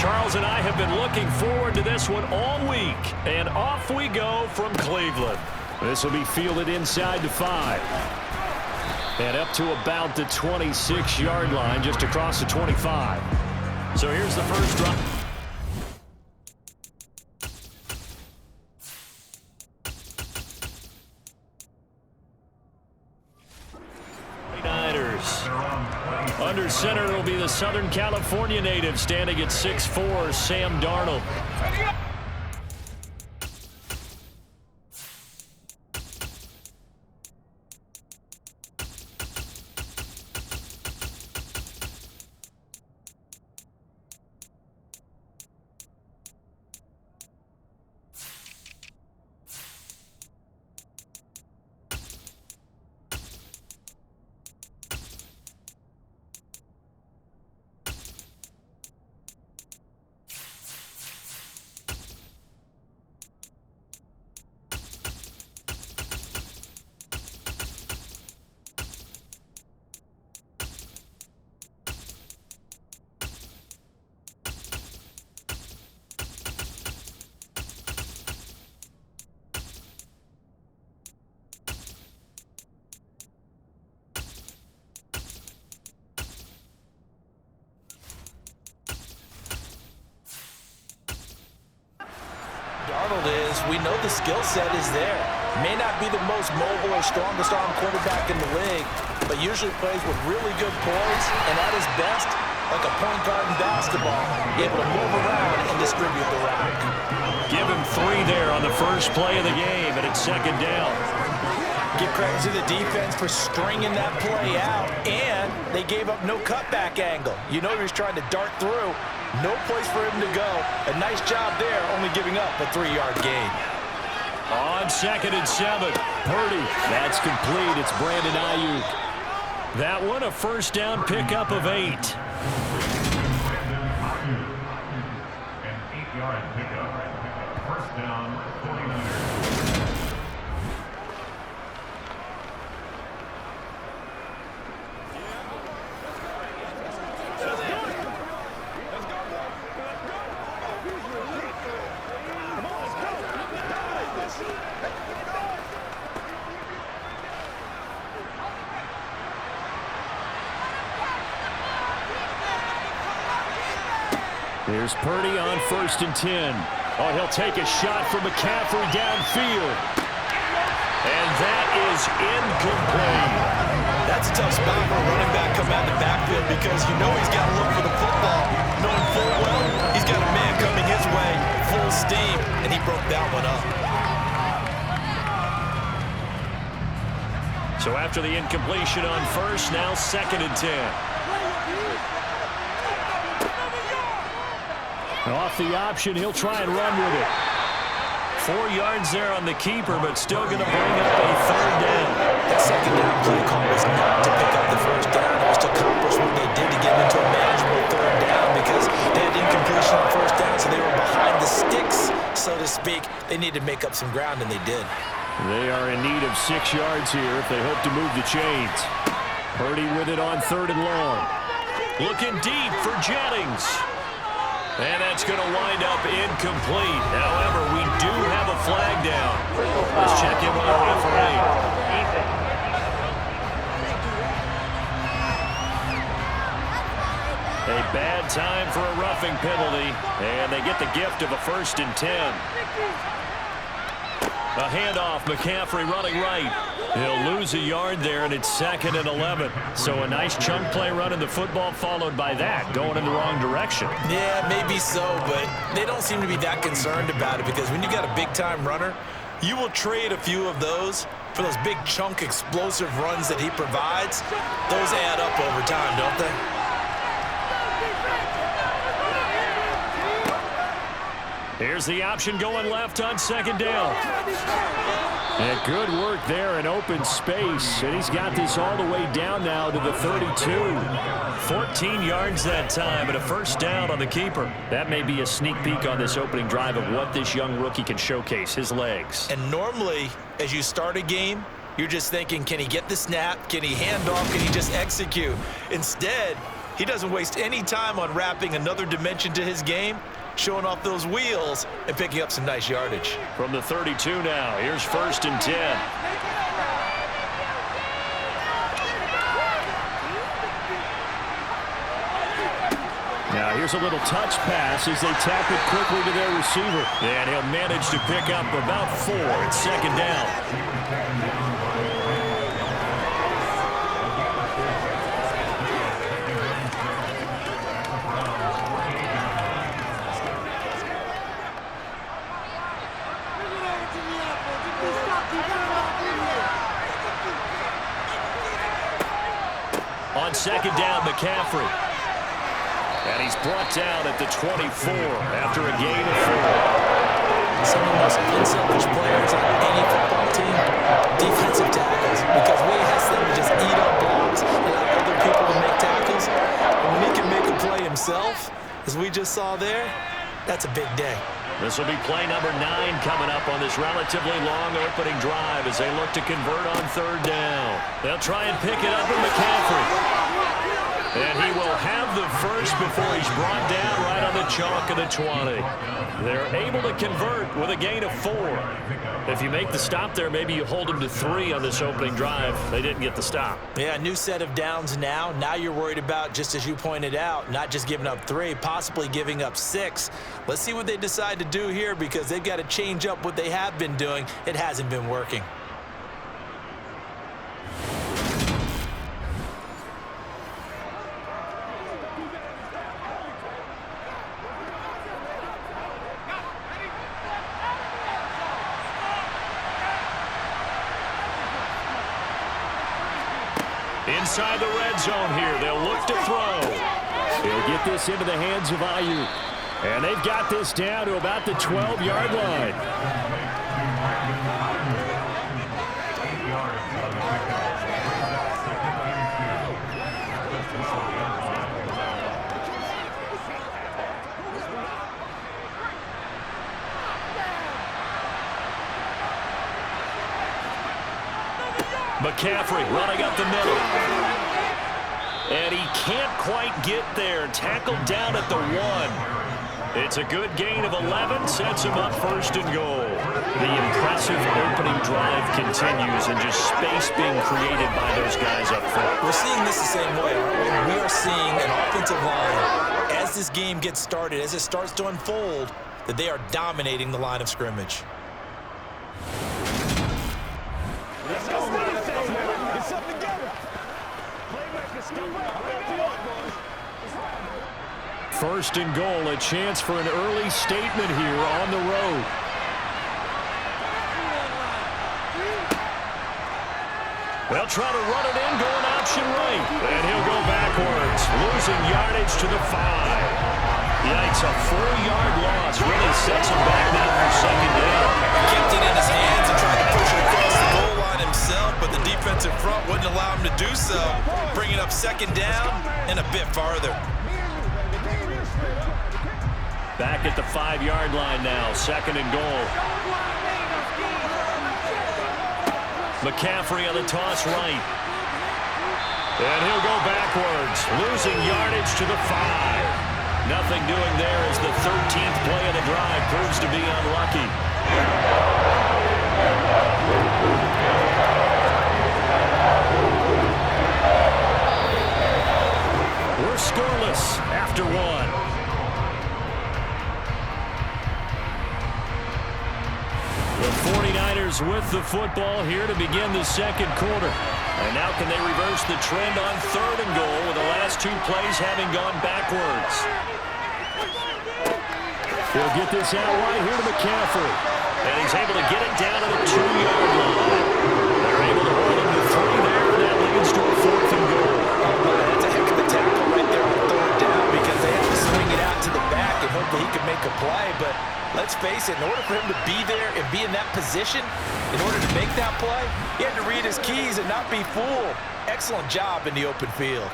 Charles and I have been looking forward to this one all week. And off we go from Cleveland. This will be fielded inside the 5. And up to about the 26-yard line, just across the 25. So here's the first drop. Under center, it'll be the Southern California native standing at 6'4", Sam Darnold. We know the skill set is there. May not be the most mobile or strongest arm quarterback in the league, but usually plays with really good poise and at his best, like a point guard in basketball, able to move around and distribute the rock. Give him 3 there on the first play of the game, and it's second down. Give credit to the defense for stringing that play out, and they gave up no cutback angle. You know he was trying to dart through. No place for him to go. A nice job there, only giving up a 3-yard gain. On 2nd and 7, Purdy. That's complete. It's Brandon Ayuk. That one a first down pickup of 8. An 8-yard pickup. First down, 49ers. Here's Purdy on 1st and 10. Oh, he'll take a shot from McCaffrey downfield. And that is incomplete. That's a tough spot for a running back coming out of the backfield because you know he's got to look for the football. Knowing full well, he's got a man coming his way, full steam, and he broke that one up. So after the incompletion on 1st, now 2nd and 10. Off the option, he'll try and run with it. 4 yards there on the keeper, but still going to bring up a 3rd down. That 2nd down play call was not to pick up the 1st down. It was to accomplish what they did to get into a manageable 3rd down because they had incompletion on 1st down, so they were behind the sticks, so to speak. They needed to make up some ground, and they did. They are in need of 6 yards here if they hope to move the chains. Purdy with it on 3rd and long. Looking deep for Jennings. And that's going to wind up incomplete. However, we do have a flag down. Let's check in with our referee. A bad time for a roughing penalty. And they get the gift of a 1st and 10. A handoff, McCaffrey running right. He'll lose a yard there, and it's 2nd and 11. So a nice chunk play running the football, followed by that, going in the wrong direction. Yeah, maybe so, but they don't seem to be that concerned about it because when you got a big-time runner, you will trade a few of those for those big chunk explosive runs that he provides. Those add up over time, don't they? Here's the option going left on 2nd down. And good work there in open space. And he's got this all the way down now to the 32. 14 yards that time and a 1st down on the keeper. That may be a sneak peek on this opening drive of what this young rookie can showcase, his legs. And normally, as you start a game, you're just thinking, can he get the snap? Can he hand off? Can he just execute? Instead, He doesn't waste any time on wrapping another dimension to his game, showing off those wheels and picking up some nice yardage. From the 32 now, here's 1st and 10. Now here's a little touch pass as they tap it quickly to their receiver. And he'll manage to pick up about 4. It's 2nd down. On 2nd down, McCaffrey. And he's brought down at the 24 after a gain of 4. Some of the most unselfish players on any football team, defensive tackles, because we ask them to just eat up blocks and allow other people to make tackles. And when he can make a play himself, as we just saw there, that's a big day. This will be play number 9 coming up on this relatively long opening drive as they look to convert on 3rd down. They'll try and pick it up with McCaffrey. And he will have the first before he's brought down right on the chalk of the 20. They're able to convert with a gain of 4. If you make the stop there, maybe you hold them to 3 on this opening drive. They didn't get the stop. Yeah, new set of downs now. Now you're worried about, just as you pointed out, not just giving up 3, possibly giving up 6. Let's see what they decide to do here because they've got to change up what they have been doing. It hasn't been working. Inside the red zone here, they'll look to throw. He'll get this into the hands of Ayuk. And they've got this down to about the 12-yard line. McCaffrey running up the middle. And he can't quite get there. Tackled down at the 1. It's a good gain of 11. Sets him up 1st and goal. The impressive opening drive continues and just space being created by those guys up front. We're seeing this the same way, aren't we? We are seeing an offensive line, as this game gets started, as it starts to unfold, that they are dominating the line of scrimmage. Let's go. Get something together. Playmakers, step up. 1st and goal, a chance for an early statement here on the road. They'll try to run it in, going option right. And he'll go backwards, losing yardage to the 5. Yikes, a 4-yard loss really sets him back now for 2nd down. He kept it in his hands and tried to push it across the goal line himself, but the defensive front wouldn't allow him to do so, bringing up 2nd down and a bit farther. Back at the 5-yard line now, 2nd and goal. McCaffrey on the toss right. And he'll go backwards, losing yardage to the 5. Nothing doing there as the 13th play of the drive proves to be unlucky. We're scoreless after 1. The 49ers with the football here to begin the 2nd quarter. And now can they reverse the trend on 3rd and goal with the last 2 plays having gone backwards. He'll get this out right here to McCaffrey. And he's able to get it down to the 2-yard line. They're able to hold him to 3 there, and that leads to a 4th and goal. That's a heck of a tackle right there on 3rd down because they have to swing it out to the back and hope that he can make a play. But let's face it, in order for him to be there and be in that position, in order to make that play, he had to read his keys and not be fooled. Excellent job in the open field.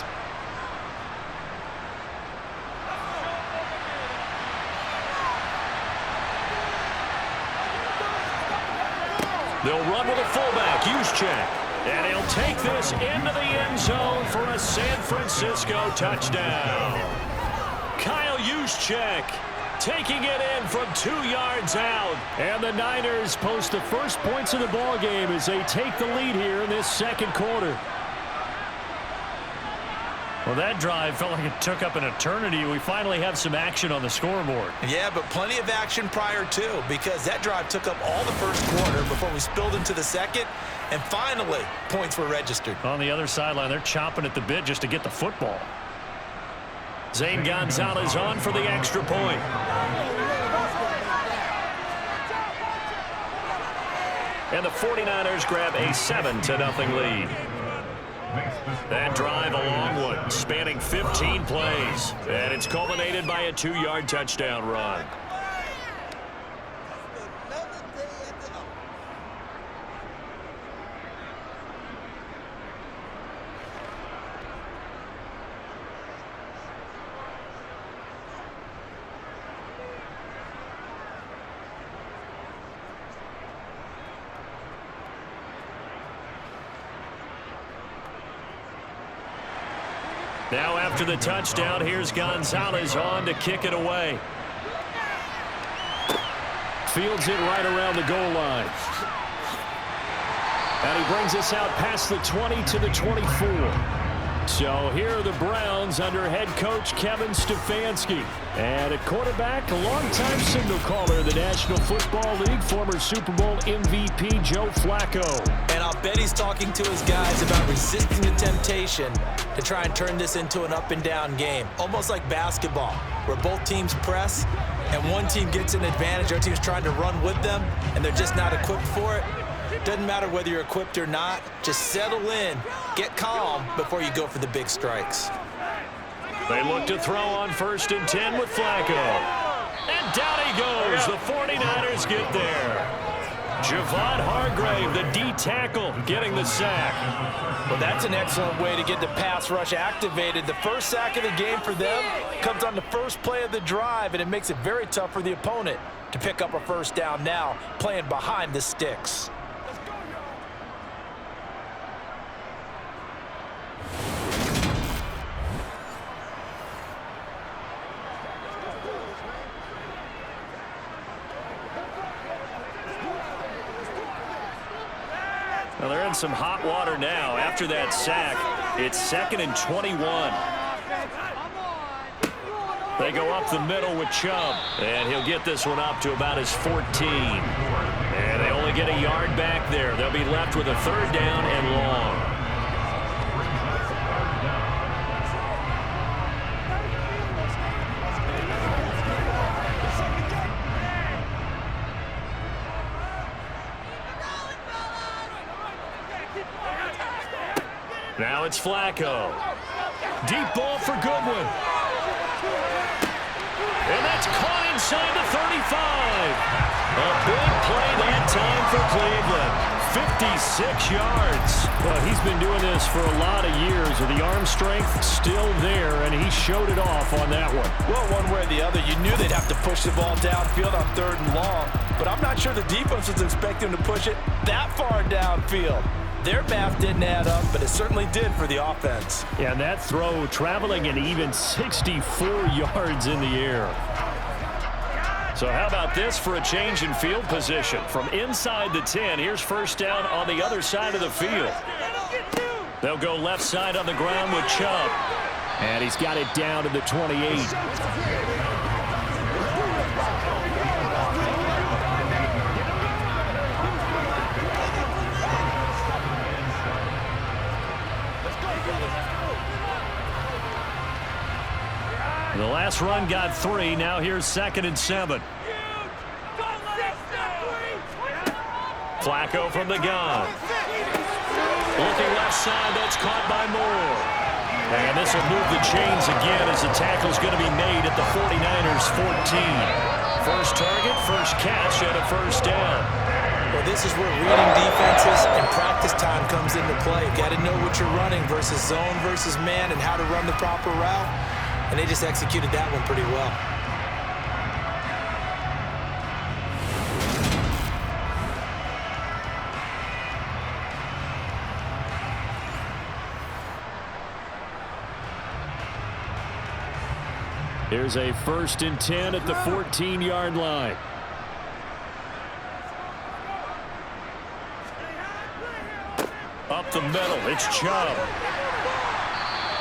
They'll run with a fullback, Juszczyk. And he'll take this into the end zone for a San Francisco touchdown. Kyle Juszczyk taking it in from 2 yards out. And the Niners post the first points of the ball game as they take the lead here in this second quarter. Well, that drive felt like it took up an eternity. We finally have some action on the scoreboard. Yeah, but plenty of action prior to, because that drive took up all the first quarter before we spilled into the second, and finally, points were registered. On the other sideline, they're chomping at the bit just to get the football. Zane Gonzalez on for the extra point. And the 49ers grab a 7-0 lead. That drive, a long one, spanning 15 plays. And it's culminated by a 2-yard touchdown run. Now after the touchdown, here's Gonzalez on to kick it away. Fields it right around the goal line. And he brings us out past the 20 to the 24. So here are the Browns under head coach Kevin Stefanski. And at quarterback, a longtime signal caller in the National Football League, former Super Bowl MVP Joe Flacco. And I'll bet he's talking to his guys about resisting the temptation to try and turn this into an up-and-down game. Almost like basketball, where both teams press, and one team gets an advantage, the other team's trying to run with them, and they're just not equipped for it. Doesn't matter whether you're equipped or not. Just settle in, get calm before you go for the big strikes. They look to throw on 1st and 10 with Flacco. And down he goes. The 49ers get there. Javon Hargrave, the D tackle, getting the sack. Well, that's an excellent way to get the pass rush activated. The first sack of the game for them comes on the first play of the drive, and it makes it very tough for the opponent to pick up a first down now, playing behind the sticks. Well, they're in some hot water now. After that sack, it's 2nd and 21. They go up the middle with Chubb, and he'll get this one up to about his 14. And they only get a yard back there. They'll be left with a 3rd down and long. Now it's Flacco. Deep ball for Goodwin. And that's caught inside the 35. A big play that time for Cleveland. 56 yards. Well, he's been doing this for a lot of years. The arm strength still there, and he showed it off on that one. Well, one way or the other, you knew they'd have to push the ball downfield on 3rd and long. But I'm not sure the defense was expecting to push it that far downfield. Their math didn't add up, but it certainly did for the offense. Yeah, and that throw traveling an even 64 yards in the air. So how about this for a change in field position? From inside the 10, here's 1st down on the other side of the field. They'll go left side on the ground with Chubb. And he's got it down to the 28. The last run got 3. Now here's 2nd and 7. Flacco from the gun. Looking left side. That's caught by Moore. And this will move the chains again as the tackle's going to be made at the 49ers' 14. First target, first catch, and a 1st down. Well, this is where reading defenses and practice time comes into play. You've got to know what you're running versus zone versus man and how to run the proper route. And they just executed that one pretty well. Here's a 1st and 10 at the 14-yard line. Up the middle, it's Chubb.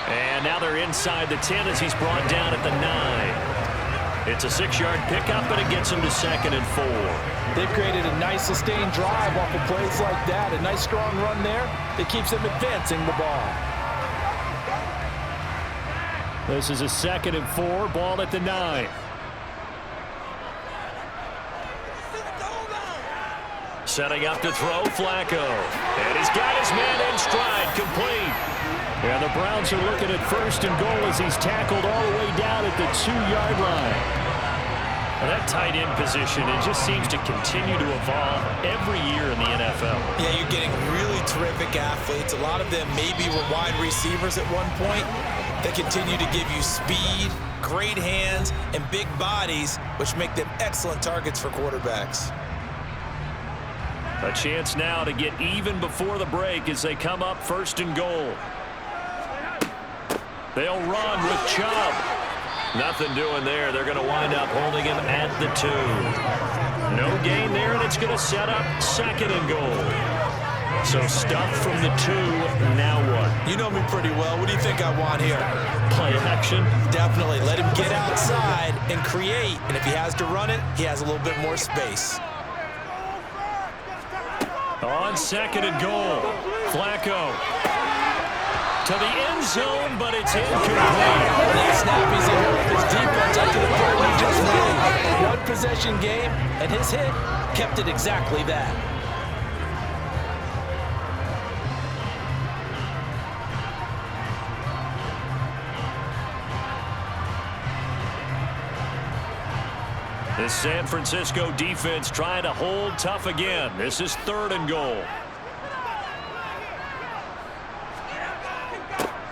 And now they're inside the 10 as he's brought down at the 9. It's a 6-yard pickup, and it gets him to 2nd and 4. They've created a nice sustained drive off of plays like that. A nice strong run there that keeps them advancing the ball. This is a 2nd and 4, ball at the 9. Setting up to throw, Flacco. And he's got his man in stride, complete. And the Browns are looking at 1st and goal as he's tackled all the way down at the 2-yard line. Well, that tight end position, it just seems to continue to evolve every year in the NFL. Yeah, you're getting really terrific athletes. A lot of them maybe were wide receivers at one point. They continue to give you speed, great hands, and big bodies, which make them excellent targets for quarterbacks. A chance now to get even before the break as they come up 1st and goal. They'll run with Chubb. Nothing doing there. They're going to wind up holding him at the 2. No gain there, and it's going to set up 2nd and goal. So stuff from the 2, now what? You know me pretty well. What do you think I want here? Play action. Definitely. Let him get outside and create. And if he has to run it, he has a little bit more space. On 2nd and goal, Flacco to the end zone, but it's incomplete. That snap, he's in with his defense up to the point he just made. One possession game, and his hit kept it exactly that. The San Francisco defense trying to hold tough again. This is 3rd and goal.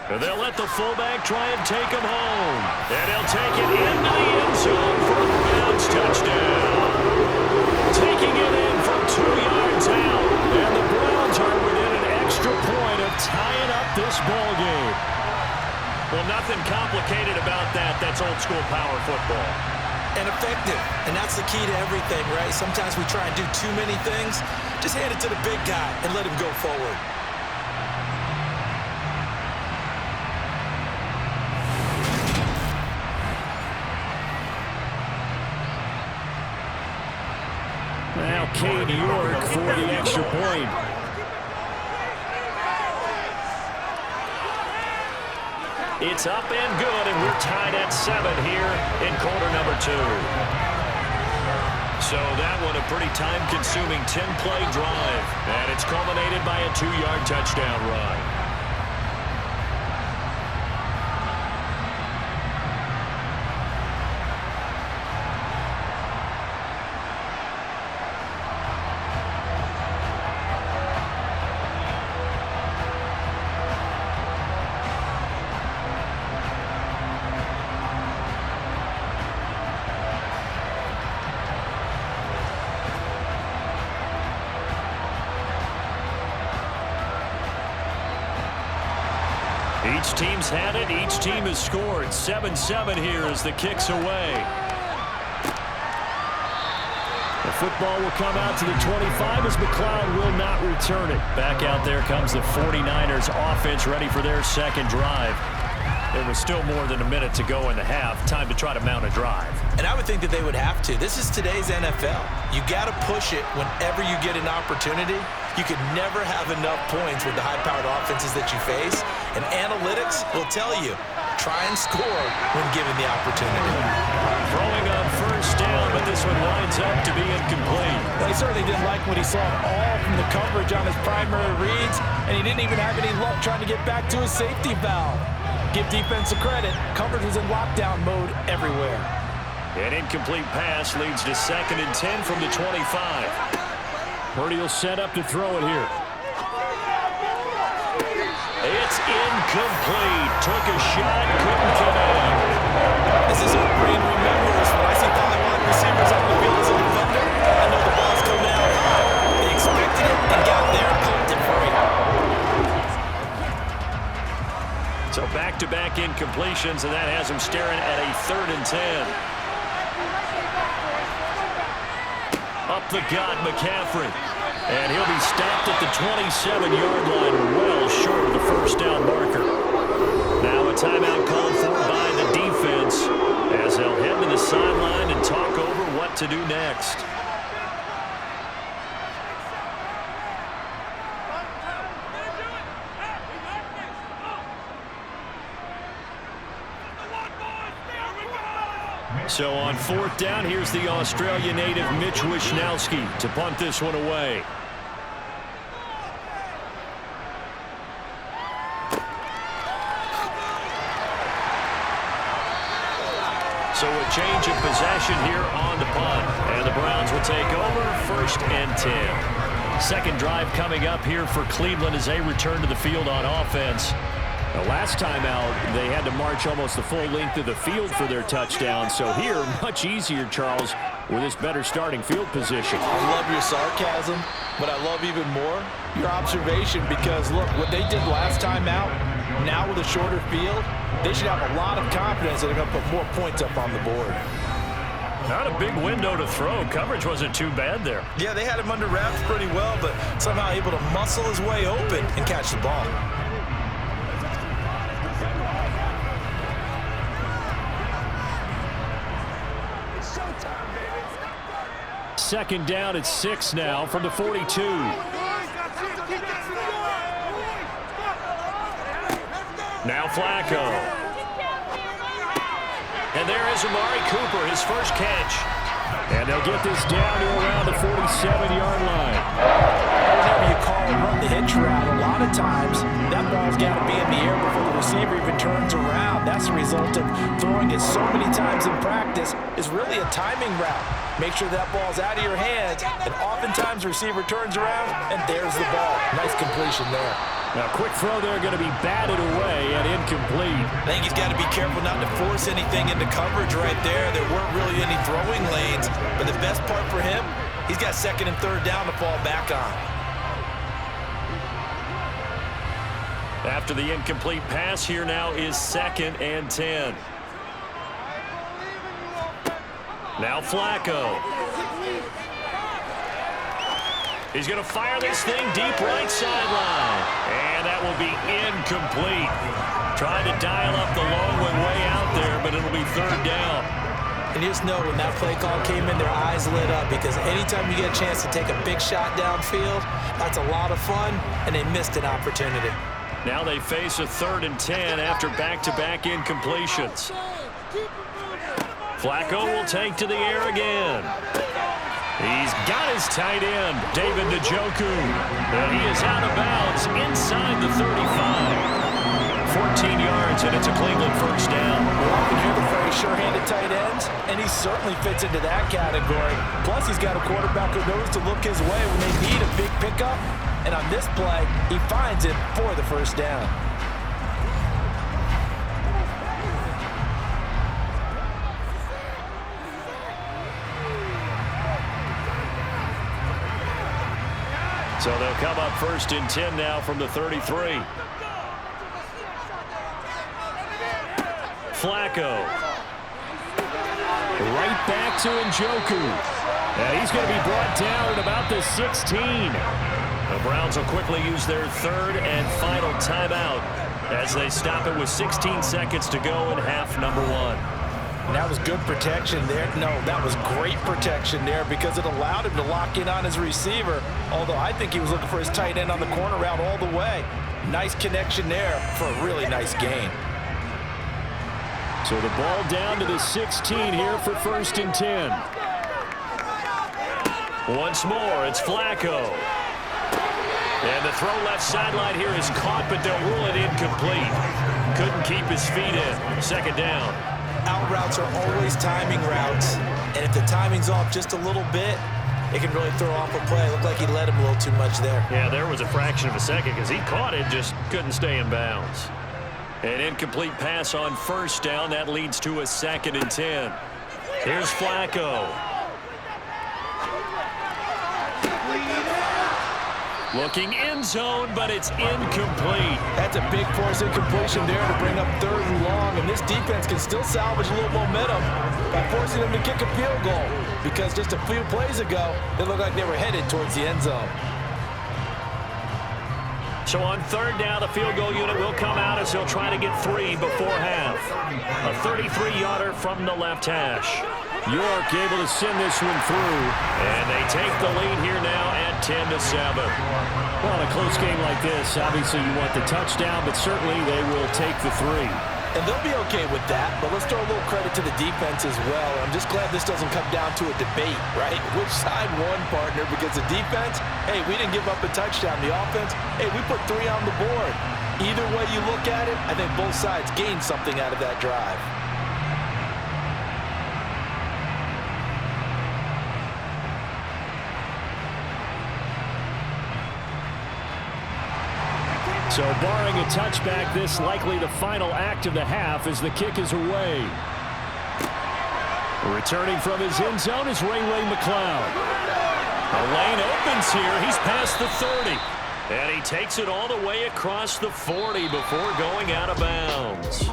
And they'll let the fullback try and take him home. And he'll take it into the end zone for a Browns touchdown. Taking it in from 2 yards out. And the Browns are within an extra point of tying up this ball game. Well, nothing complicated about that. That's old school power football. And effective. And that's the key to everything, right? Sometimes we try and do too many things. Just hand it to the big guy and let him go forward. Now Cade York for the extra point. It's up and good, and we're tied at 7 here in quarter number 2. So that one a pretty time-consuming 10-play drive, and it's culminated by a 2-yard touchdown run. Each team's had it. Each team has scored. 7-7 here as the kick's away. The football will come out to the 25 as McLeod will not return it. Back out there comes the 49ers offense ready for their 2nd drive. There was still more than a minute to go in the half. Time to try to mount a drive. And I would think that they would have to. This is today's NFL. You got to push it whenever you get an opportunity. You could never have enough points with the high-powered offenses that you face. And analytics will tell you, try and score when given the opportunity. Throwing on 1st down, but this one winds up to be incomplete. Well, he certainly didn't like what he saw all from the coverage on his primary reads, and he didn't even have any luck trying to get back to his safety valve. Give defense a credit. Coverage was in lockdown mode everywhere. An incomplete pass leads to 2nd and 10 from the 25. Purdy will set up to throw it here. It's incomplete. Took a shot, couldn't connect. This is what brain remembers. When I see 5 wide receivers on the field as a defender, I know the ball's coming out high. They expected it and got there and popped it free. So back back-to-back incompletions, and that has him staring at a 3rd and 10. Up the gut, McCaffrey. And he'll be stopped at the 27-yard line, well short of the first down marker. Now a timeout called for by the defense as they'll head to the sideline and talk over what to do next. So on 4th down, here's the Australia native Mitch Wishnowsky to punt this one away. So a change of possession here on the punt. And the Browns will take over 1st and 10. Second drive coming up here for Cleveland as they return to the field on offense. The last time out, they had to march almost the full length of the field for their touchdown. So here, much easier, Charles, with this better starting field position. I love your sarcasm, but I love even more your observation because, look, what they did last time out, now with a shorter field, they should have a lot of confidence that they're going to put more points up on the board. Not a big window to throw. Coverage wasn't too bad there. Yeah, they had him under wraps pretty well, but somehow able to muscle his way open and catch the ball. Second down at 6 now from the 42. Now Flacco. And there is Amari Cooper, his first catch. And they'll get this down to around the 47-yard line. Whenever you call and run the hitch route, a lot of times that ball's got to be in the air before the receiver even turns around. That's the result of throwing it so many times in practice. It's really a timing route. Make sure that ball's out of your hands, and oftentimes the receiver turns around, and there's the ball. Nice completion there. Now, quick throw there, going to be batted away and incomplete. I think he's got to be careful not to force anything into coverage right there. There weren't really any throwing lanes, but the best part for him, he's got 2nd and 3rd down to fall back on. After the incomplete pass, here now is 2nd and 10. Now Flacco. He's going to fire this thing deep right sideline. And that will be incomplete. Trying to dial up the long one way out there, but it'll be 3rd down. And you just know when that play call came in, their eyes lit up because anytime you get a chance to take a big shot downfield, that's a lot of fun, and they missed an opportunity. Now they face a 3rd and 10 after back-to-back incompletions. Flacco will take to the air again. He's got his tight end, David Njoku. And he is out of bounds inside the 35. 14 yards, and it's a Cleveland first down. We often hear the phrase sure-handed tight ends, and he certainly fits into that category. Plus, he's got a quarterback who knows to look his way when they need a big pickup. And on this play, he finds it for the first down. So they'll come up 1st and 10 now from the 33. Flacco. Right back to Njoku. And he's going to be brought down at about the 16. The Browns will quickly use their 3rd and final timeout as they stop it with 16 seconds to go in half number 1. And that was good protection there. No, that was great protection there because it allowed him to lock in on his receiver, although I think he was looking for his tight end on the corner route all the way. Nice connection there for a really nice gain. So the ball down to the 16 here for 1st and 10. Once more, it's Flacco. And the throw left sideline here is caught, but they'll rule it incomplete. Couldn't keep his feet in. 2nd down. Out routes are always timing routes, and if the timing's off just a little bit, it can really throw off a play. It looked like he let him a little too much there. Yeah, there was a fraction of a second because he caught it, just couldn't stay in bounds. An incomplete pass on 1st down. That leads to a 2nd and 10. Here's Flacco. Looking end zone, but it's incomplete. That's a big force incompletion there to bring up 3rd and long, and this defense can still salvage a little momentum by forcing them to kick a field goal, because just a few plays ago, they looked like they were headed towards the end zone. So on 3rd down, the field goal unit will come out as they'll try to get 3 before half. A 33-yarder from the left hash. York able to send this one through, and they take the lead here now at 10-7. Well, in a close game like this, obviously you want the touchdown, but certainly they will take the 3. And they'll be okay with that, but let's throw a little credit to the defense as well. I'm just glad this doesn't come down to a debate, right? Which side won, partner? Because the defense, hey, we didn't give up a touchdown. The offense, hey, we put 3 on the board. Either way you look at it, I think both sides gained something out of that drive. So barring a touchback, this likely the final act of the half as the kick is away. Returning from his end zone is Ray McCloud. A lane opens here. He's past the 30. And he takes it all the way across the 40 before going out of bounds.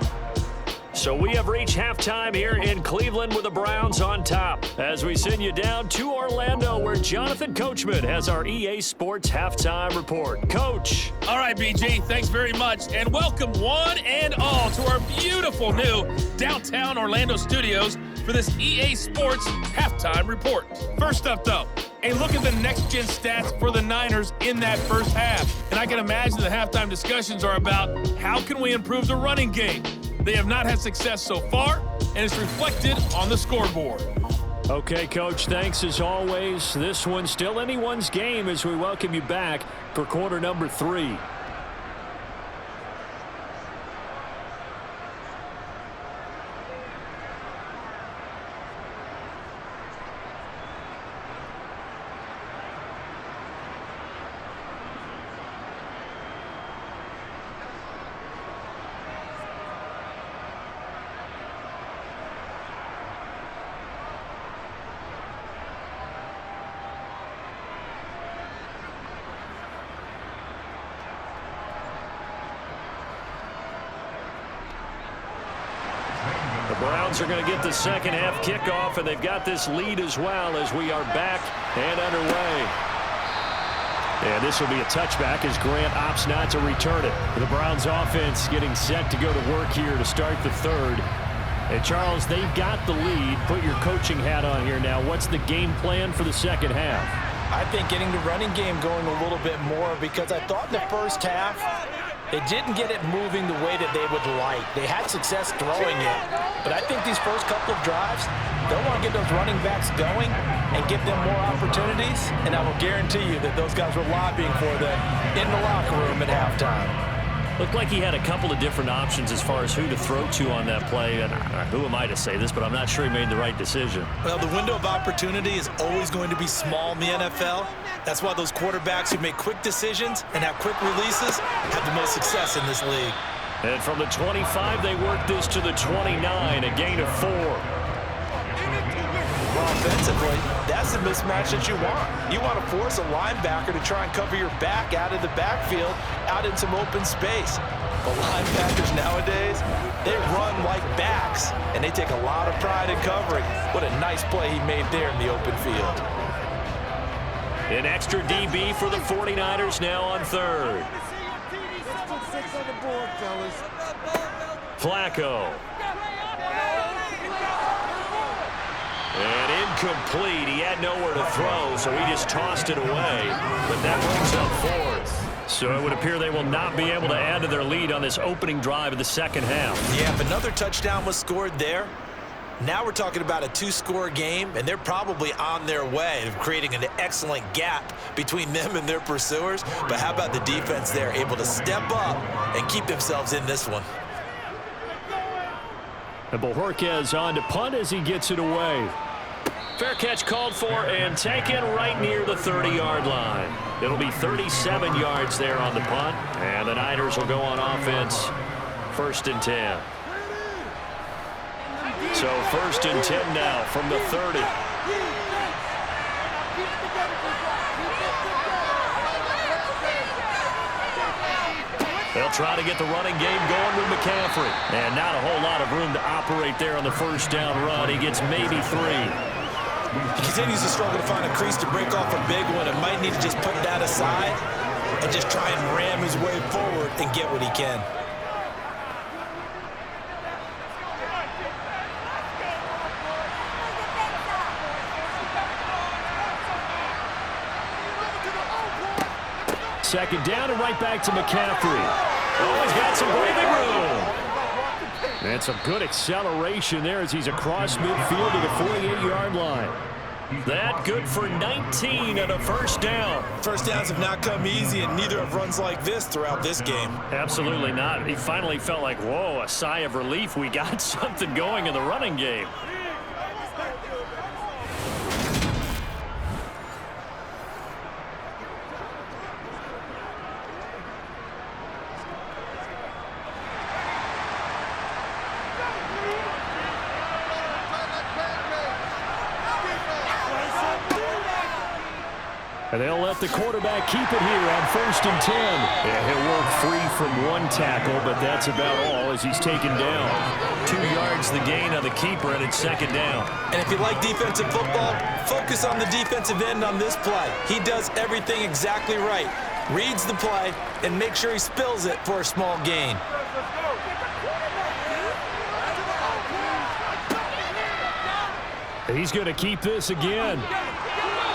So we have reached halftime here in Cleveland with the Browns on top as we send you down to Orlando where Jonathan Coachman has our EA Sports halftime report. Coach. All right, BG, thanks very much. And welcome one and all to our beautiful new downtown Orlando studios for this EA Sports halftime report. First up, though, a look at the next-gen stats for the Niners in that first half. And I can imagine the halftime discussions are about how can we improve the running game. They have not had success so far, and it's reflected on the scoreboard. Okay, Coach, thanks as always. This one's still anyone's game as we welcome you back for quarter number 3. Browns are going to get the second half kickoff, and they've got this lead as well as we are back and underway. And this will be a touchback as Grant opts not to return it. The Browns offense getting set to go to work here to start the 3rd. And Charles, they've got the lead. Put your coaching hat on here now. What's the game plan for the second half? I think getting the running game going a little bit more because I thought in the first half they didn't get it moving the way that they would like. They had success throwing it, but I think these first couple of drives, they'll want to get those running backs going and give them more opportunities, and I will guarantee you that those guys were lobbying for them in the locker room at halftime. Looked like he had a couple of different options as far as who to throw to on that play. And who am I to say this, but I'm not sure he made the right decision. Well, the window of opportunity is always going to be small in the NFL. That's why those quarterbacks who make quick decisions and have quick releases have the most success in this league. And from the 25, they work this to the 29, a gain of 4. Offensively, that's the mismatch that you want. You want to force a linebacker to try and cover your back out of the backfield, out in some open space. But linebackers nowadays, they run like backs, and they take a lot of pride in covering. What a nice play he made there in the open field. An extra DB for the 49ers now on 3rd. Flacco. And incomplete. He had nowhere to throw, so he just tossed it away. But that brings up 4th. So it would appear they will not be able to add to their lead on this opening drive of the second half. Yeah, if another touchdown was scored there, now we're talking about a 2-score game, and they're probably on their way of creating an excellent gap between them and their pursuers. But how about the defense there, able to step up and keep themselves in this one? And Bojorquez on to punt as he gets it away. Fair catch called for and taken right near the 30-yard line. It'll be 37 yards there on the punt, and the Niners will go on offense 1st and 10. So 1st and 10 now from the 30. They'll try to get the running game going with McCaffrey. And not a whole lot of room to operate there on the first down run. He gets maybe 3. He continues to struggle to find a crease to break off a big one and might need to just put that aside and just try and ram his way forward and get what he can. Second down and right back to McCaffrey. Oh, he's got some breathing room. And some good acceleration there as he's across midfield to the 48-yard line. That good for 19 and a first down. First downs have not come easy, and neither have runs like this throughout this game. Absolutely not. He finally felt like, whoa, a sigh of relief. We got something going in the running game. And they'll let the quarterback keep it here on 1st and 10. Yeah, he'll work free from one tackle, but that's about all as he's taken down. 2 yards the gain on the keeper, and it's 2nd down. And if you like defensive football, focus on the defensive end on this play. He does everything exactly right. Reads the play and makes sure he spills it for a small gain. He's going to keep this again.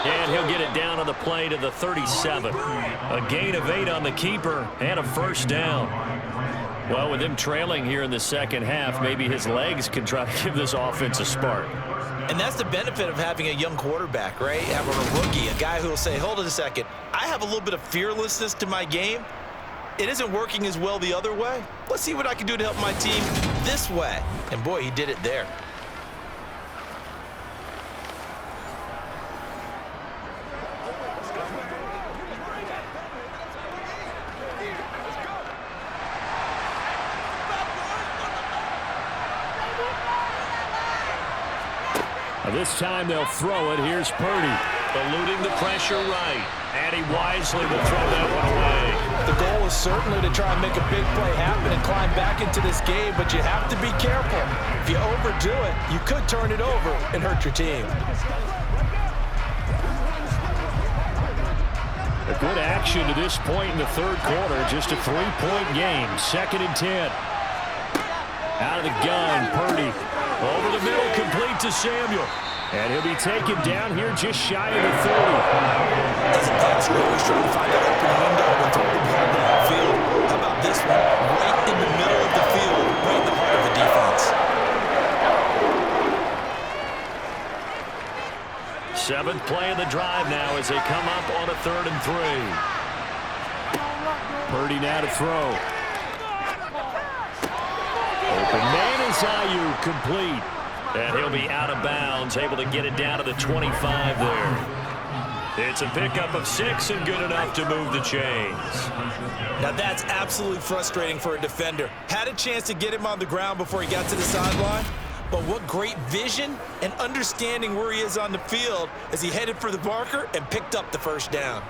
And he'll get it down on the play to the 37. A gain of 8 on the keeper and a first down. Well, with him trailing here in the second half, maybe his legs can try to give this offense a spark. And that's the benefit of having a young quarterback, right? Having a rookie, a guy who will say, hold it a second, I have a little bit of fearlessness to my game. It isn't working as well the other way. Let's see what I can do to help my team this way. And boy, he did it there. This time they'll throw it. Here's Purdy. Eluding the pressure right. And he wisely will throw that one away. The goal is certainly to try and make a big play happen and climb back into this game, but you have to be careful. If you overdo it, you could turn it over and hurt your team. A good action to this point in the third quarter. Just a 3-point game. 2nd and 10. Out of the gun, Purdy. Over the middle, complete to Samuel. And he'll be taken down here just shy of the 30. As a passer, always trying to find an open window to throw the ball downfield. How about this one? Right in the middle of the field, right in the heart of the defense. 7th play of the drive now as they come up on a 3rd and 3. Purdy now to throw. Open man is Ayuk, complete. And he'll be out of bounds, able to get it down to the 25 there. It's a pickup of 6 and good enough to move the chains. Now that's absolutely frustrating for a defender. Had a chance to get him on the ground before he got to the sideline, but what great vision and understanding where he is on the field as he headed for the marker and picked up the first down.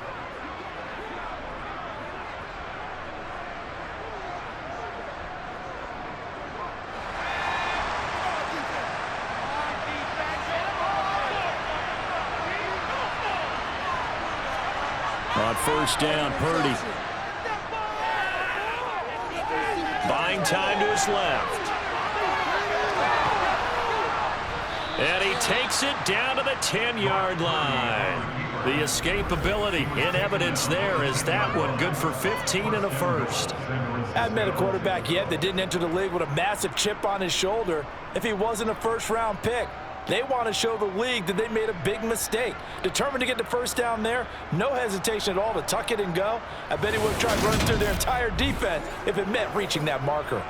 On first down, Purdy. Buying time to his left. And he takes it down to the 10-yard line. The escapability in evidence there is that one good for 15 and a first. Haven't met a quarterback yet that didn't enter the league with a massive chip on his shoulder if he wasn't a first-round pick. They want to show the league that they made a big mistake. Determined to get the first down there, no hesitation at all to tuck it and go. I bet he would have tried running through their entire defense if it meant reaching that marker.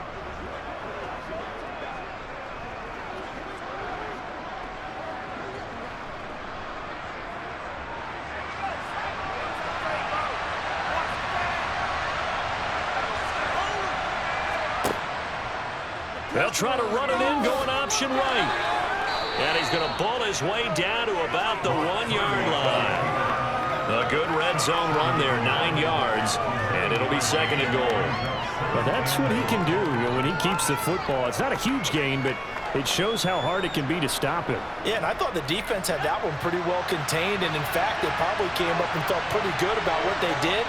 They'll try to run it in, going option right. And he's going to ball his way down to about the 1-yard line. A good red zone run there, 9 yards. And it'll be second and goal. Well, that's what he can do, when he keeps the football. It's not a huge gain, but it shows how hard it can be to stop him. Yeah, and I thought the defense had that one pretty well contained, and in fact, they probably came up and felt pretty good about what they did.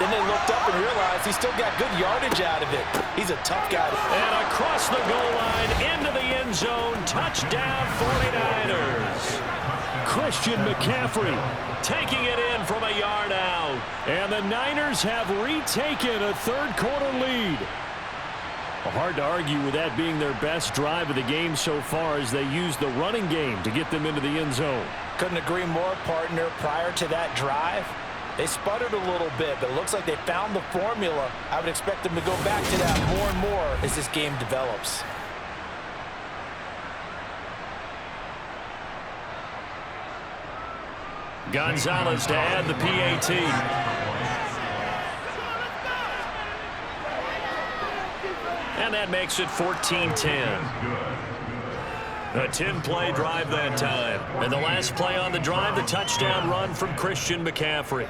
Then they looked up and realized he still got good yardage out of it. He's a tough guy. And across the goal line, into the end zone, touchdown 49ers. Christian McCaffrey taking it in from a yard out. And the Niners have retaken a third-quarter lead. Hard to argue with that being their best drive of the game so far as they used the running game to get them into the end zone. Couldn't agree more, partner. Prior to that drive, they sputtered a little bit, but it looks like they found the formula. I would expect them to go back to that more and more as this game develops. Gonzalez to add the PAT. And that makes it 14-10. A 10-play drive that time. And the last play on the drive, the touchdown run from Christian McCaffrey.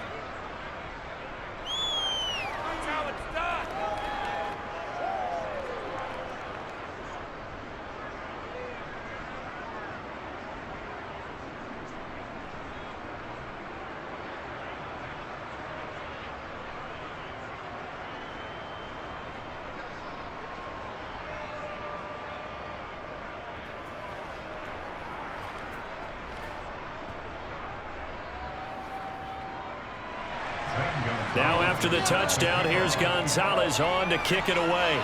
Now after the touchdown, here's Gonzalez on to kick it away.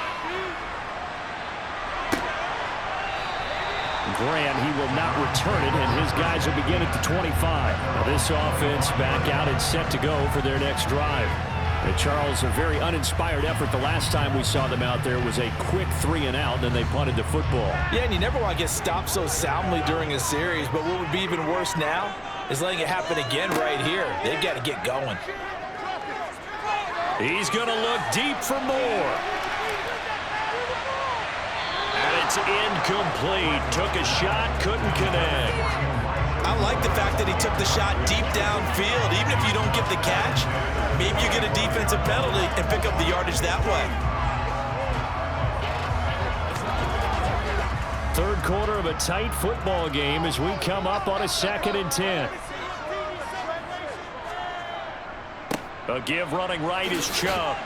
Grant, he will not return it, and his guys will begin at the 25. Now this offense back out and set to go for their next drive. And Charles, a very uninspired effort the last time we saw them out there was a quick 3-and-out, and then they punted the football. Yeah, and you never want to get stopped so soundly during a series, but what would be even worse now is letting it happen again right here. They've got to get going. He's going to look deep for more. And it's incomplete. Took a shot, couldn't connect. I like the fact that he took the shot deep downfield. Even if you don't get the catch, maybe you get a defensive penalty and pick up the yardage that way. Third quarter of a tight football game as we come up on a 2nd and 10. A give running right is Chubb.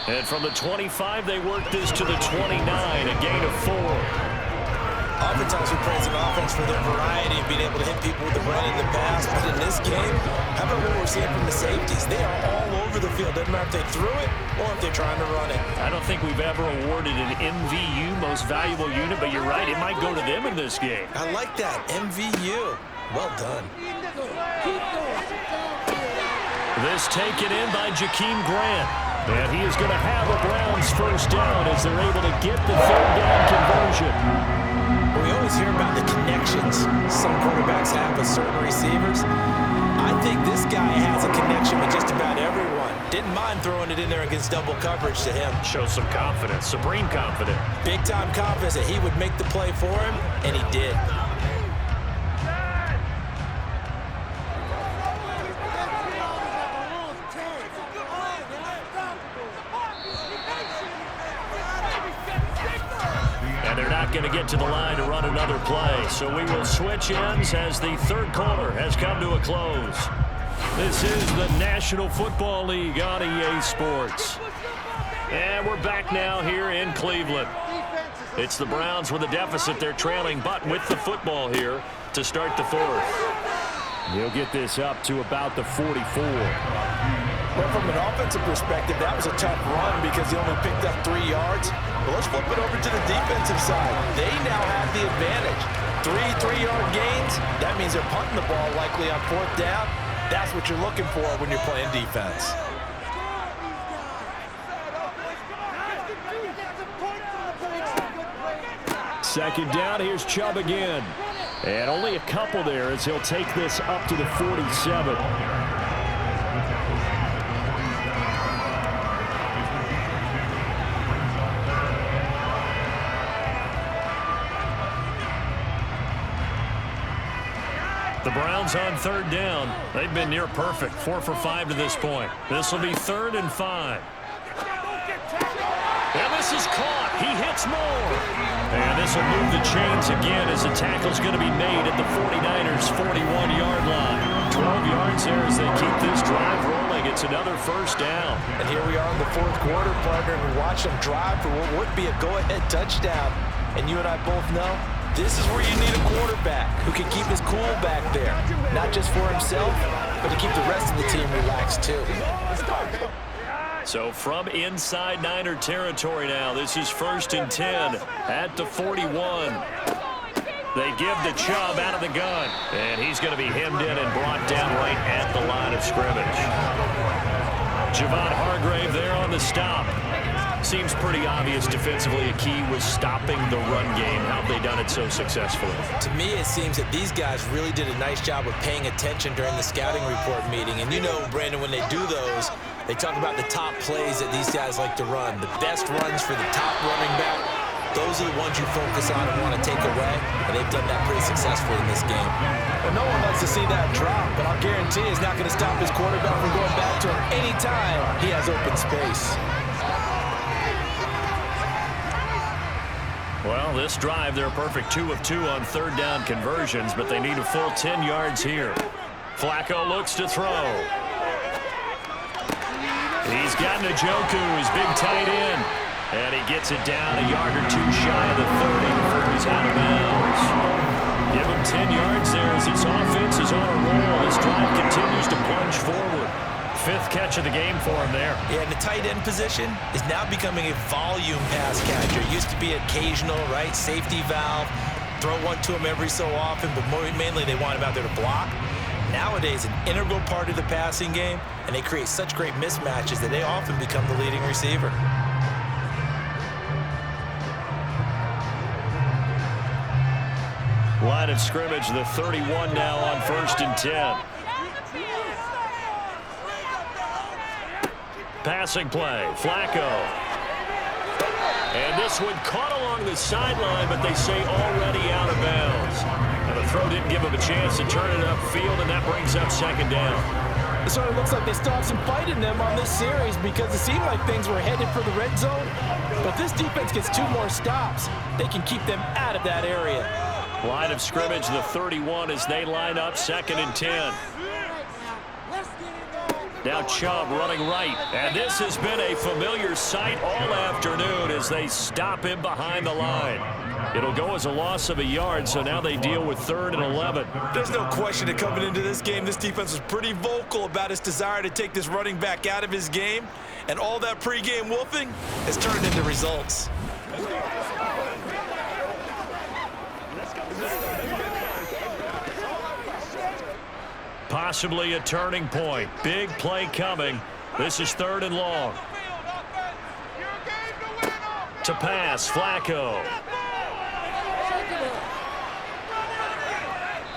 And from the 25, they work this to the 29, a gain of 4. Oftentimes we praise an offense for their variety of being able to hit people with the run and the pass, but in this game, how about what we're seeing from the safeties? They are all over the field. Doesn't matter if they threw it or if they're trying to run it. I don't think we've ever awarded an MVU, most valuable unit, but you're right, it might go to them in this game. I like that, MVU. Well done. This taken in by Jakeem Grant. And he is going to have a Browns first down as they're able to get the third down conversion. We always hear about the connections some quarterbacks have with certain receivers. I think this guy has a connection with just about everyone. Didn't mind throwing it in there against double coverage to him. Shows some confidence, supreme confidence. Big-time confidence that he would make the play for him, and he did. Going to get to the line to run another play. So we will switch ends as the third quarter has come to a close. This is the National Football League on EA Sports. And we're back now here in Cleveland. It's the Browns with a deficit. They're trailing, but with the football here to start the fourth. He'll get this up to about the 44. Well, from an offensive perspective, that was a tough run because he only picked up 3 yards. But let's flip it over to the defensive side. They now have the advantage. 3 3-yard gains. That means they're punting the ball likely on 4th down. That's what you're looking for when you're playing defense. Second down, here's Chubb again. And only a couple there as he'll take this up to the 47. The Browns on third down. They've been near perfect, 4 for 5 to this point. This will be 3rd and 5. And this is caught. He hits more. And this will move the chains again as the tackle's going to be made at the 49ers' 41-yard line. 12 yards there as they keep this drive rolling. It's another first down. And here we are in the 4th quarter, partner, and we watch them drive for what would be a go-ahead touchdown. And you and I both know this is where you need a quarterback who can keep his cool back there. Not just for himself, but to keep the rest of the team relaxed too. So from inside Niner territory now, this is 1st and 10 at the 41. They give the Chubb out of the gun, and he's going to be hemmed in and brought down right at the line of scrimmage. Javon Hargrave there on the stop. Seems pretty obvious defensively a key was stopping the run game. How have they done it so successfully? To me, it seems that these guys really did a nice job of paying attention during the scouting report meeting. And you know, Brandon, when they do those, they talk about the top plays that these guys like to run. The best runs for the top running back. Those are the ones you focus on and want to take away. And they've done that pretty successfully in this game. Well, no one likes to see that drop, but I'll guarantee it's not going to stop his quarterback from going back to him anytime he has open space. Well, this drive, they're perfect 2 of 2 on 3rd down conversions, but they need a full 10 yards here. Flacco looks to throw. He's got Njoku, his big tight end. And he gets it down a yard or 2 shy of the 30 before he's out of bounds. Give him 10 yards there as his offense is on a roll. This drive continues to plunge forward. 5th catch of the game for him there. Yeah, and the tight end position is now becoming a volume pass catcher. It used to be occasional, right? Safety valve. Throw one to him every so often, but mainly they want him out there to block. Nowadays, an integral part of the passing game, and they create such great mismatches that they often become the leading receiver. Line of scrimmage, the 31 now on 1st and 10. Passing play, Flacco. And this one caught along the sideline, but they say already out of bounds. And the throw didn't give him a chance to turn it upfield, and that brings up 2nd down. It sort of looks like they still have some fight in them on this series because it seemed like things were headed for the red zone. But this defense gets 2 more stops. They can keep them out of that area. Line of scrimmage, the 31 as they line up 2nd and 10. Now Chubb running right. And this has been a familiar sight all afternoon as they stop him behind the line. It'll go as a loss of a yard, so now they deal with 3rd and 11. There's no question that coming into this game, this defense was pretty vocal about its desire to take this running back out of his game. And all that pregame wolfing has turned into results. Possibly a turning point. Big play coming. This is 3rd and long. To pass, Flacco.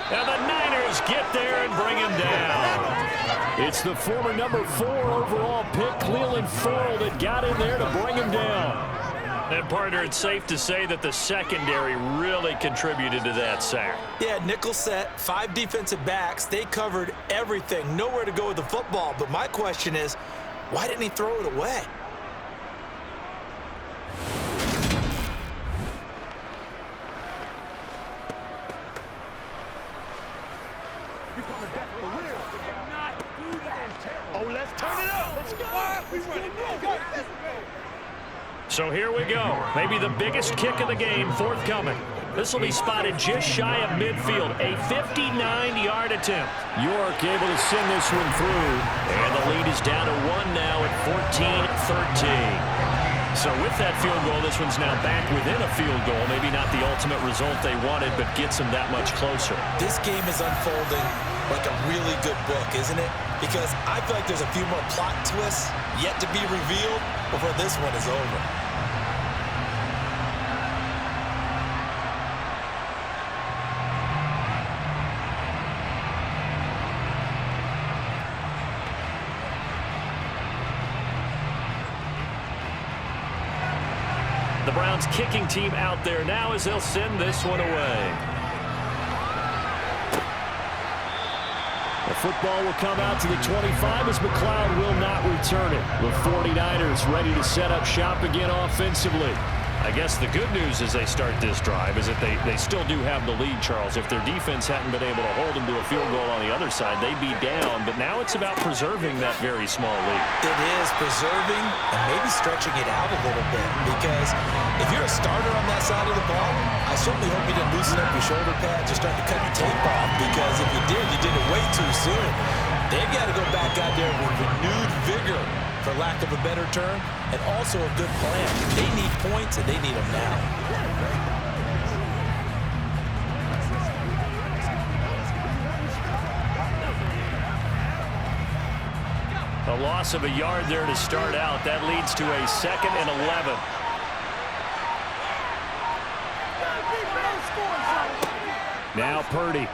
And the Niners get there and bring him down. It's the former number 4 overall pick, Cleveland Farrell, that got in there to bring him down. And, partner, it's safe to say that the secondary really contributed to that sack. Yeah, nickel set, 5 defensive backs. They covered everything. Nowhere to go with the football. But my question is, why didn't he throw it away? Oh, let's turn it up. Let's go. So here we go. Maybe the biggest kick of the game forthcoming. This will be spotted just shy of midfield. A 59-yard attempt. York able to send this one through. And the lead is down to 1 now at 14-13. So with that field goal, this one's now back within a field goal. Maybe not the ultimate result they wanted, but gets them that much closer. This game is unfolding like a really good book, isn't it? Because I feel like there's a few more plot twists yet to be revealed before this one is over. The Browns kicking team out there now as they'll send this one away. football will come out to the 25 as McLeod will not return it. The 49ers ready to set up shop again offensively. I guess the good news as they start this drive is that they still do have the lead, Charles. If their defense hadn't been able to hold them to a field goal on the other side, they'd be down. But now it's about preserving that very small lead. It is preserving and maybe stretching it out a little bit, because if you're a starter on that side of the ball, I certainly hope you didn't loosen up your shoulder pads or start to cut the tape off, because if you did it way too soon. They've got to go back out there with renewed vigor, for lack of a better term, and also a good plan. They need points, and they need them now. A loss of a yard there to start out. That leads to a 2nd and 11. Now Purdy.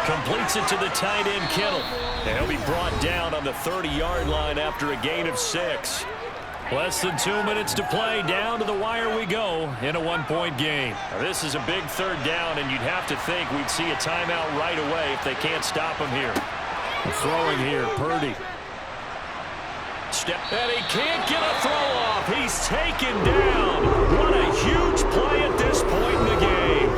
Completes it to the tight end, Kittle. And he'll be brought down on the 30-yard line after a gain of 6. Less than 2 minutes to play. Down to the wire we go in a 1-point game. Now, this is a big 3rd down, and you'd have to think we'd see a timeout right away if they can't stop him here. Throwing here, Purdy. And he can't get a throw off. He's taken down. What a huge play at this point in the game.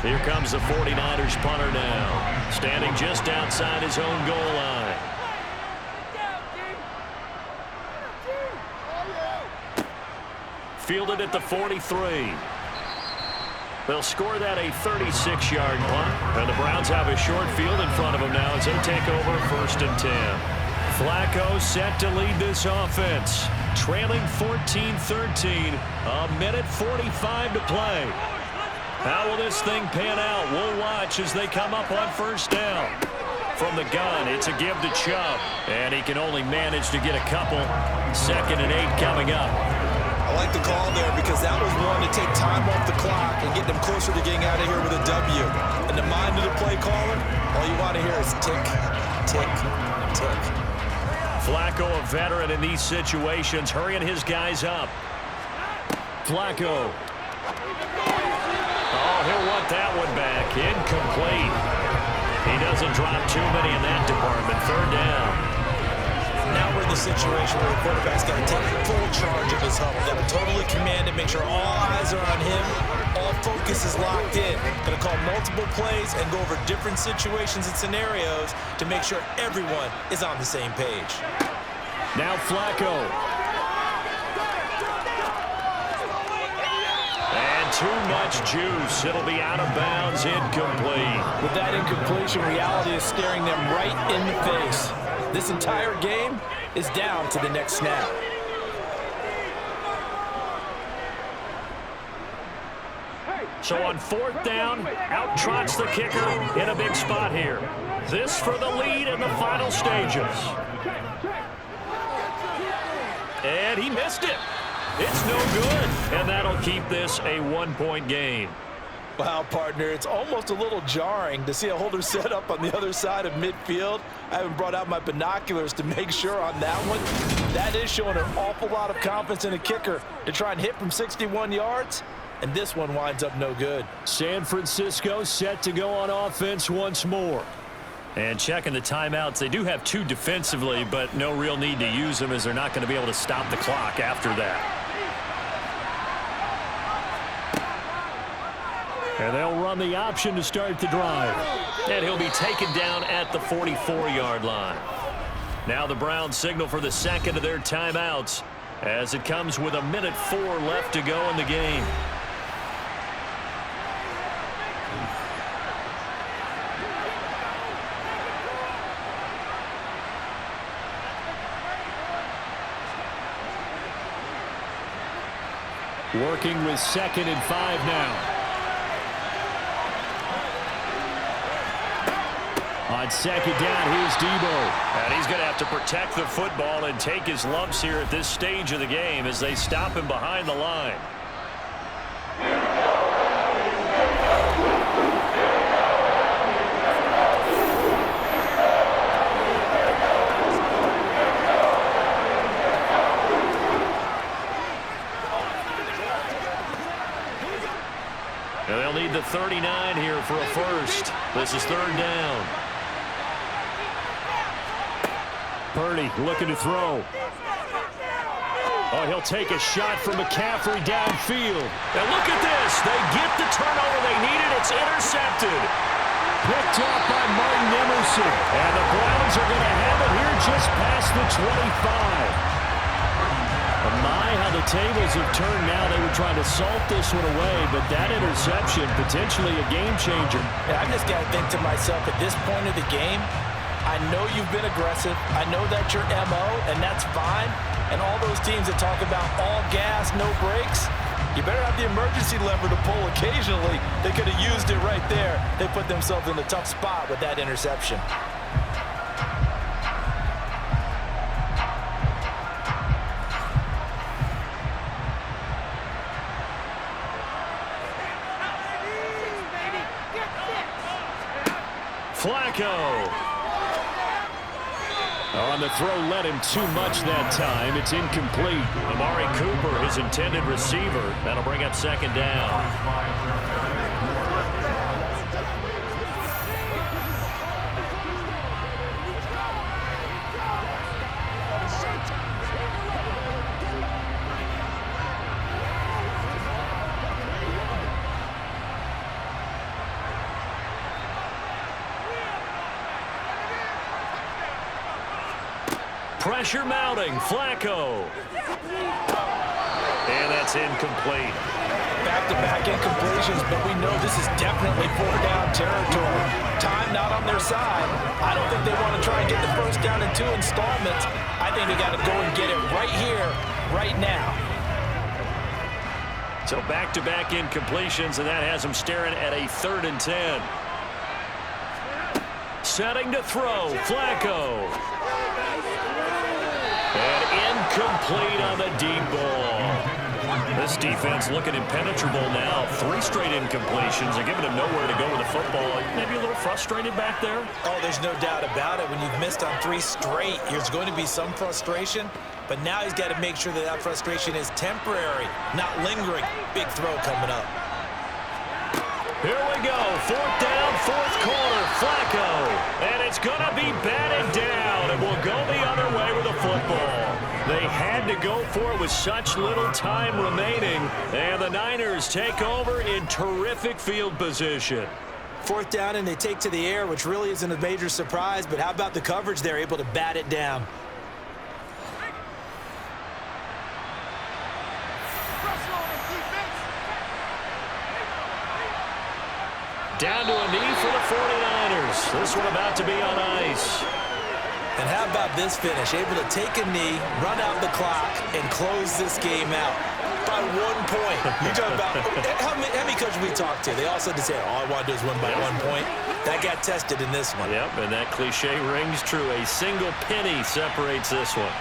Here comes the 49ers punter now, standing just outside his own goal line. Fielded at the 43. They'll score that a 36-yard punt. And the Browns have a short field in front of them now as they take over 1st and 10. Flacco set to lead this offense. Trailing 14-13. A minute 45 to play. How will this thing pan out? We'll watch as they come up on 1st down. From the gun, it's a give to Chubb. And he can only manage to get a couple. 2nd and 8 coming up. I like the call there, because that was one to take time off the clock and get them closer to getting out of here with a W. In the mind of the play caller, all you want to hear is tick, tick, tick. Flacco, a veteran in these situations, hurrying his guys up. Flacco. Oh, he'll want that one back. Incomplete. He doesn't drop too many in that department. 3rd down. Now we're in the situation where the quarterback's got to take full charge of his huddle. Got to totally command it, make sure all eyes are on him. All focus is locked in. Going to call multiple plays and go over different situations and scenarios to make sure everyone is on the same page. Now Flacco. And too much juice. It'll be out of bounds, incomplete. With that incompletion, reality is staring them right in the face. This entire game is down to the next snap. So on 4th down, out trots the kicker in a big spot here. This for the lead in the final stages. And he missed it. It's no good. And that'll keep this a 1-point game. Wow, partner, it's almost a little jarring to see a holder set up on the other side of midfield. I haven't brought out my binoculars to make sure on that one. That is showing an awful lot of confidence in a kicker to try and hit from 61 yards, and this one winds up no good. San Francisco set to go on offense once more. And checking the timeouts, they do have 2 defensively, but no real need to use them as they're not going to be able to stop the clock after that. And they'll run the option to start the drive. And he'll be taken down at the 44-yard line. Now the Browns signal for the 2nd of their timeouts as it comes with 1:04 left to go in the game. Working with 2nd and 5 now. On 2nd down, here's Debo. And he's going to have to protect the football and take his lumps here at this stage of the game as they stop him behind the line. the 39 here for a first. This is third down. Purdy looking to throw. Oh, he'll take a shot from McCaffrey downfield. And look at this. They get the turnover they needed. It's intercepted. Picked up by Martin Emerson. And the Browns are going to have it here just past the 25. My, how the tables have turned now. They were trying to salt this one away, but that interception, potentially a game changer. Yeah, I just got to think to myself, at this point of the game, I know you've been aggressive. I know that's your MO, and that's fine. And all those teams that talk about all gas, no brakes, you better have the emergency lever to pull occasionally. They could have used it right there. They put themselves in a tough spot with that interception. Flacco. On the throw, led him too much that time. It's incomplete. Amari Cooper, his intended receiver. That'll bring up second down. Pressure mounting. Flacco. And that's incomplete. Back-to-back incompletions, but we know this is definitely fourth-down territory. Time not on their side. I don't think they want to try and get the first down in 2 installments. I think they got to go and get it right here, right now. So back-to-back incompletions, and that has them staring at a 3rd and 10. Setting to throw. Flacco. And incomplete on the deep ball. This defense looking impenetrable now. 3 straight incompletions and giving him nowhere to go with the football. Maybe a little frustrated back there. Oh, there's no doubt about it. When you've missed on 3 straight, there's going to be some frustration. But now he's got to make sure that that frustration is temporary, not lingering. Big throw coming up. Here we go. 4th down, 4th quarter. Flacco. And it's going to be batted down. And we'll go the other way with the football. They had to go for it with such little time remaining. And the Niners take over in terrific field position. 4th down, and they take to the air, which really isn't a major surprise. But how about the coverage? They're able to bat it down. Down to a knee for the 49ers. This one about to be on ice. And how about this finish? Able to take a knee, run out the clock, and close this game out by 1 point. You talk about how many coaches we talked to? They all said to say, all I want to do is win by 1 point. That got tested in this one. Yep, and that cliche rings true. A single penny separates this one.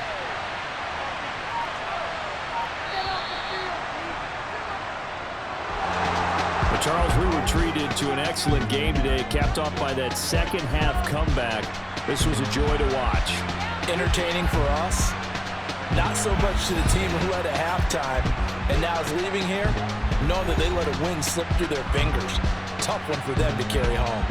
Charles, we were treated to an excellent game today, capped off by that second half comeback. This was a joy to watch. Entertaining for us, not so much to the team who had a halftime and now is leaving here, knowing that they let a win slip through their fingers. Tough one for them to carry home.